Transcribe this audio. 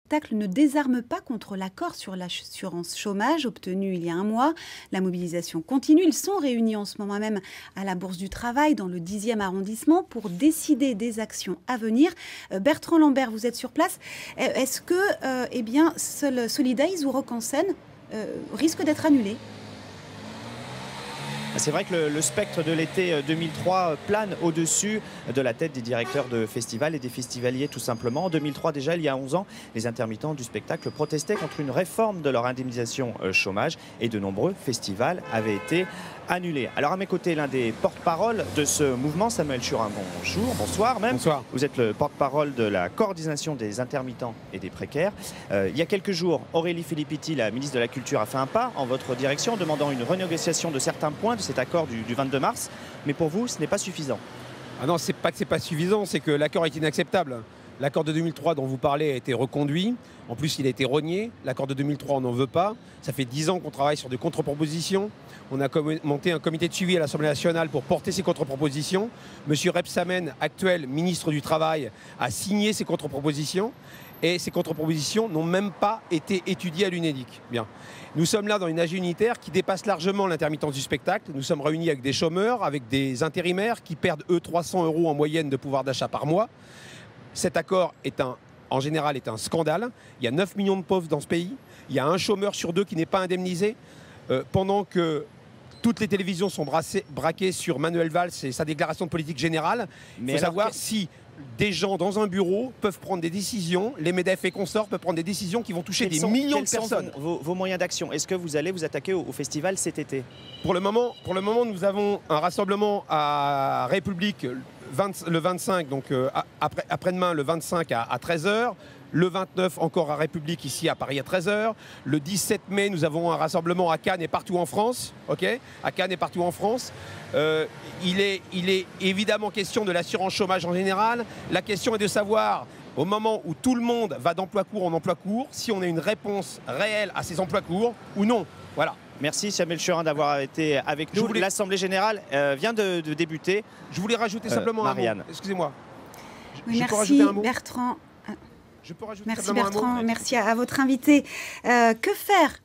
spectacle ne désarme pas contre l'accord sur l'assurance chômage obtenu il y a un mois. La mobilisation continue. Ils sont réunis en ce moment même à la Bourse du Travail dans le 10e arrondissement pour décider des actions à venir. Bertrand Lambert, vous êtes sur place. Est-ce que Solidays ou Rock en Seine risque d'être annulé ? C'est vrai que le spectre de l'été 2003 plane au-dessus de la tête des directeurs de festivals et des festivaliers tout simplement. En 2003 déjà, il y a 11 ans, les intermittents du spectacle protestaient contre une réforme de leur indemnisation chômage et de nombreux festivals avaient été annulés. Alors à mes côtés, l'un des porte-parole de ce mouvement, Samuel Churin, bonjour, bonsoir même. Bonsoir. Vous êtes le porte-parole de la coordination des intermittents et des précaires. Il y a quelques jours, Aurélie Filippitti, la ministre de la Culture, a fait un pas en votre direction en demandant une renégociation de certains points de cet accord du 22 mars. Mais pour vous, ce n'est pas suffisant. Ah non, c'est pas que c'est pas suffisant, c'est que l'accord est inacceptable. L'accord de 2003 dont vous parlez a été reconduit. En plus, il a été rogné. L'accord de 2003, on n'en veut pas. Ça fait 10 ans qu'on travaille sur des contre-propositions. On a monté un comité de suivi à l'Assemblée nationale pour porter ces contre-propositions. Monsieur Rebsamen, actuel ministre du Travail, a signé ces contre-propositions. Et ces contre-propositions n'ont même pas été étudiées à l'UNEDIC. Bien. Nous sommes là dans une AG unitaire qui dépasse largement l'intermittence du spectacle. Nous sommes réunis avec des chômeurs, avec des intérimaires qui perdent, eux, 300 € en moyenne de pouvoir d'achat par mois. Cet accord en général est un scandale. Il y a 9 millions de pauvres dans ce pays. Il y a un chômeur sur deux qui n'est pas indemnisé. Pendant que toutes les télévisions sont braquées sur Manuel Valls et sa déclaration de politique générale, il faut savoir si des gens dans un bureau peuvent prendre des décisions, les MEDEF et consorts peuvent prendre des décisions qui vont toucher des millions de personnes. Quels sont vos moyens d'action? Est-ce que vous allez vous attaquer au festival cet été? Pour le moment, nous avons un rassemblement à République le 25, donc après-demain, le 25 à 13 h. Le 29, encore à République, ici à Paris, à 13 h. Le 17 mai, nous avons un rassemblement à Cannes et partout en France. Okay, à Cannes et partout en France. Il est évidemment question de l'assurance chômage en général. La question est de savoir, au moment où tout le monde va d'emploi court en emploi court, si on a une réponse réelle à ces emplois courts ou non. Voilà. Merci Samuel Churin d'avoir été avec nous. L'Assemblée générale vient de débuter. Je voulais rajouter simplement Marianne. un mot. Excusez-moi. Oui, merci Bertrand. Je peux rajouter Merci simplement Bertrand, un mot. merci à votre invité. Que faire